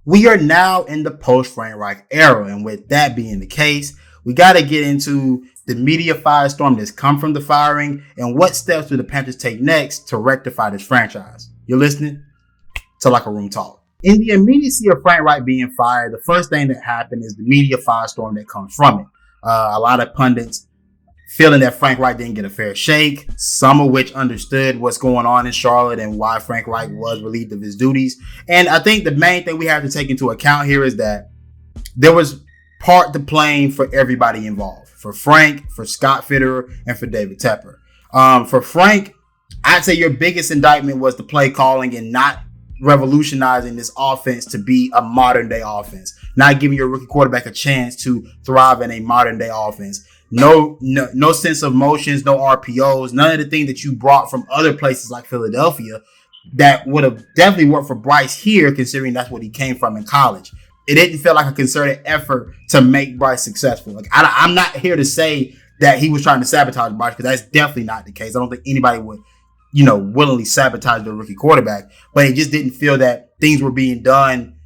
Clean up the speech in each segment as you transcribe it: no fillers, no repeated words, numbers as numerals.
We are now in the post-Frank Reich era, and with that being the case, we got to get into the media firestorm that's come from the firing and what steps do the Panthers take next to rectify this franchise. You're listening to Like a Room Talk. In the immediacy of Frank Reich being fired, the first thing that happened is the media firestorm that comes from it. A lot of pundits feeling that Frank Reich didn't get a fair shake, some of which understood what's going on in Charlotte and why Frank Reich was relieved of his duties. And I think the main thing we have to take into account here is that there was part to blame for everybody involved. For Frank, for Scott Fitterer, and for David Tepper. For Frank, I'd say your biggest indictment was the play calling and not revolutionizing this offense to be a modern day offense, not giving your rookie quarterback a chance to thrive in a modern day offense. No sense of motions, no RPOs, none of the things that you brought from other places like Philadelphia that would have definitely worked for Bryce here, considering that's what he came from in college. It didn't feel like a concerted effort to make Bryce successful. Like I'm not here to say that he was trying to sabotage Bryce, because that's definitely not the case. I don't think anybody would, willingly sabotage their rookie quarterback, but it just didn't feel that things were being done.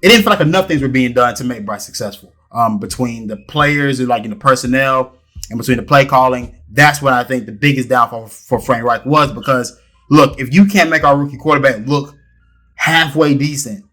It didn't feel like enough things were being done to make Bryce successful. Between the players and the personnel and between the play calling, that's what I think the biggest downfall for Frank Reich was. Because look, if you can't make our rookie quarterback look halfway decent,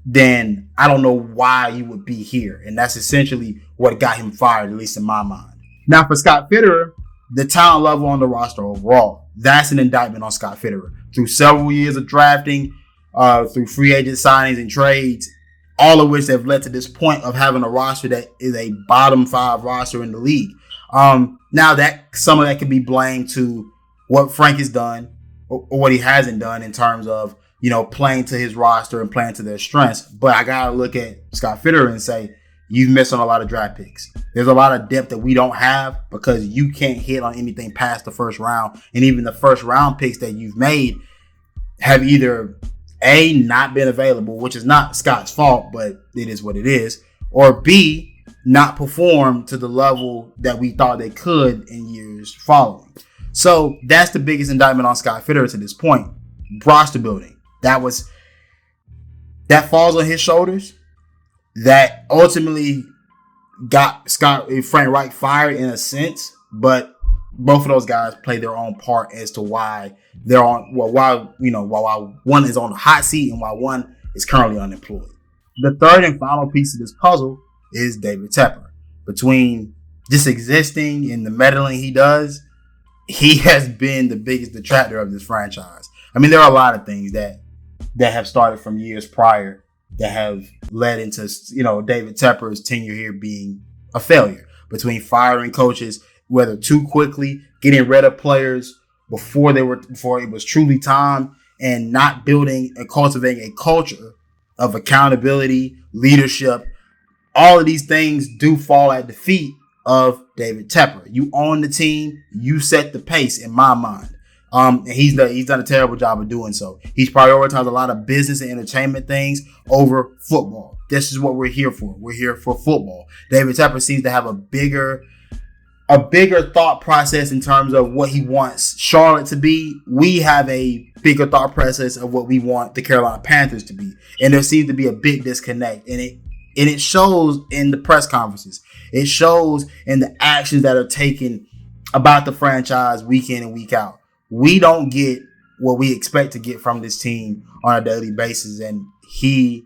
then I don't know why you would be here. And that's essentially what got him fired, at least in my mind. Now for Scott Fitterer, the talent level on the roster overall, that's an indictment on Scott Fitterer. Through several years of drafting, through free agent signings and trades, all of which have led to this point of having a roster that is a bottom 5 roster in the league. Now that some of that can be blamed to what Frank has done or what he hasn't done in terms of, playing to his roster and playing to their strengths. But I got to look at Scott Fitterer and say, you've missed on a lot of draft picks. There's a lot of depth that we don't have because you can't hit on anything past the first round. And even the first round picks that you've made have either A, not been available, which is not Scott's fault, but it is what it is, or B, not performed to the level that we thought they could in years following. So that's the biggest indictment on Scott Fitterer to this point. Roster building. That falls on his shoulders. That ultimately got Frank Reich fired in a sense, but both of those guys play their own part as to why they're on. While one is on the hot seat and while one is currently unemployed. The third and final piece of this puzzle is David Tepper. Between just existing and the meddling he does, he has been the biggest detractor of this franchise. I mean, there are a lot of things that have started from years prior that have led into, David Tepper's tenure here being a failure. Between firing coaches, whether too quickly, getting rid of players before it was truly time, and not building and cultivating a culture of accountability, leadership. All of these things do fall at the feet of David Tepper. You own the team, you set the pace in my mind. And he's done a terrible job of doing so. He's prioritized a lot of business and entertainment things over football. This is what we're here for. We're here for football. David Tepper seems to have a bigger thought process in terms of what he wants Charlotte to be. We have a bigger thought process of what we want the Carolina Panthers to be. And there seems to be a big disconnect. And it shows in the press conferences. It shows in the actions that are taken about the franchise week in and week out. We don't get what we expect to get from this team on a daily basis, and he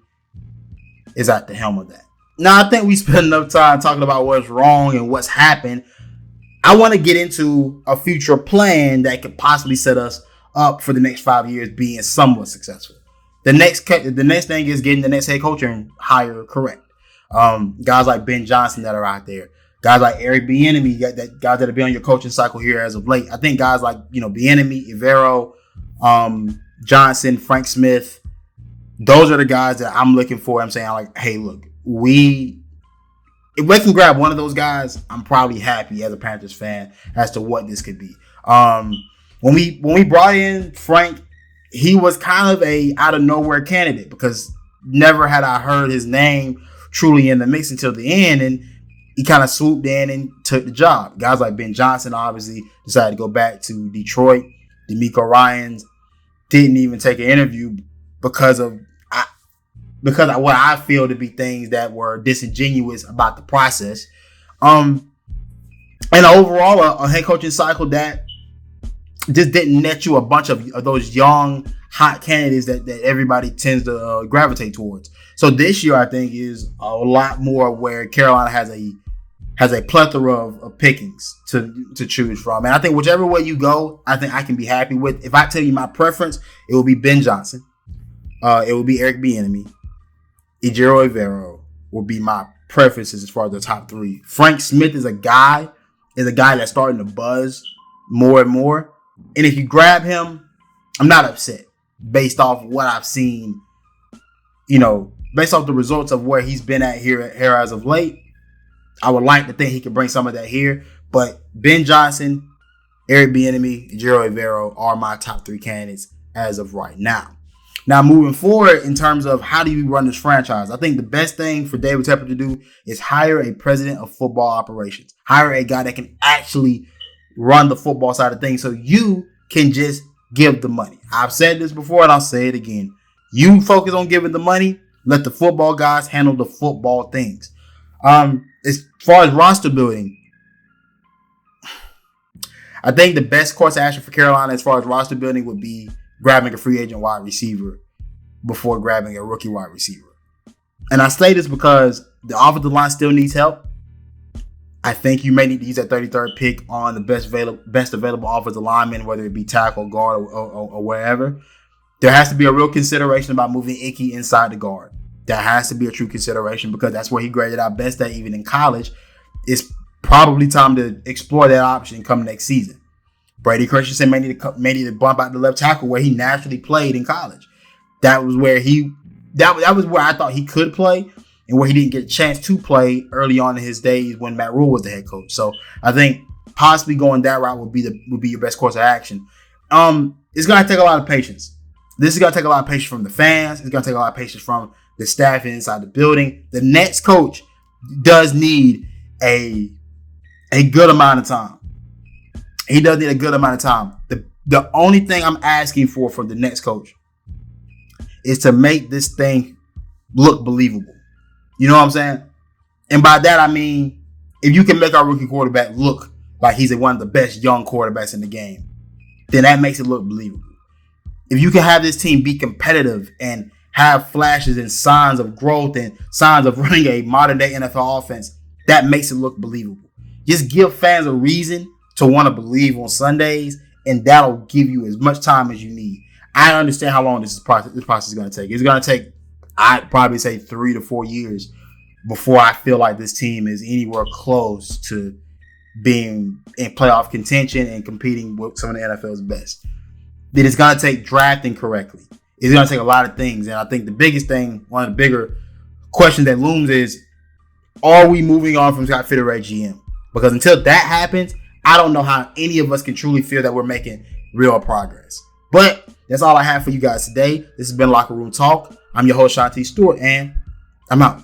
is at the helm of that. Now, I think we spent enough time talking about what's wrong and what's happened. I want to get into a future plan that could possibly set us up for the next 5 years being somewhat successful. The next thing is getting the next head coach and hire correct. Guys like Ben Johnson that are out there. Guys like Eric Bieniemy, guys that have been on your coaching cycle here as of late. I think guys like, Bieniemy, Ivero, Johnson, Frank Smith, those are the guys that I'm looking for. I'm saying, like, hey, look, if we can grab one of those guys, I'm probably happy as a Panthers fan as to what this could be. When we brought in Frank, he was kind of a out of nowhere candidate because never had I heard his name truly in the mix until the end, and he kind of swooped in and took the job. Guys like Ben Johnson obviously decided to go back to Detroit. DeMeco Ryans didn't even take an interview because of because of what I feel to be things that were disingenuous about the process. And overall, a head coaching cycle that just didn't net you a bunch of those young, hot candidates that everybody tends to gravitate towards. So this year, I think, is a lot more where Carolina has a plethora of pickings to choose from. And I think whichever way you go, I think I can be happy with. If I tell you my preference, it will be Ben Johnson. It will be Eric Bieniemy. Ejiro Evero will be my preferences as far as the top three. Frank Smith is a guy that's starting to buzz more and more. And if you grab him, I'm not upset based off what I've seen, based off the results of where he's been at here as of late. I would like to think he could bring some of that here. But Ben Johnson, Eric Bieniemy, Ejiro Evero are my top three candidates as of right now. Now, moving forward in terms of how do you run this franchise, I think the best thing for David Tepper to do is hire a president of football operations. Hire a guy that can actually run the football side of things so you can just give the money. I've said this before and I'll say it again. You focus on giving the money. Let the football guys handle the football things. As far as roster building, I think the best course of action for Carolina as far as roster building would be grabbing a free agent wide receiver before grabbing a rookie wide receiver. And I say this because the offensive line still needs help. I think you may need to use that 33rd pick on the best available offensive lineman, whether it be tackle, guard, or wherever. There has to be a real consideration about moving Ickey inside the guard. That has to be a true consideration because that's where he graded out best at even in college. It's probably time to explore that option come next season. Brady Christensen may need to bump out the left tackle where he naturally played in college. That was where that was where I thought he could play and where he didn't get a chance to play early on in his days when Matt Rule was the head coach. So I think possibly going that route would be your best course of action. It's gonna take a lot of patience. This is gonna take a lot of patience from the fans. It's gonna take a lot of patience from the staff inside the building. The next coach does need a good amount of time. He does need a good amount of time. The only thing I'm asking for from the next coach is to make this thing look believable. You know what I'm saying? And by that, I mean, if you can make our rookie quarterback look like he's one of the best young quarterbacks in the game, then that makes it look believable. If you can have this team be competitive and have flashes and signs of growth and signs of running a modern-day NFL offense, that makes it look believable. Just give fans a reason to want to believe on Sundays, and that'll give you as much time as you need. I understand how long this process is going to take. It's going to take, I'd probably say, 3 to 4 years before I feel like this team is anywhere close to being in playoff contention and competing with some of the NFL's best. Then it's going to take drafting correctly. It's going to take a lot of things. And I think the biggest thing, one of the bigger questions that looms is, are we moving on from Scott Fitterer at GM? Because until that happens, I don't know how any of us can truly feel that we're making real progress. But that's all I have for you guys today. This has been Locker Room Talk. I'm your host, Shanti Stewart, and I'm out.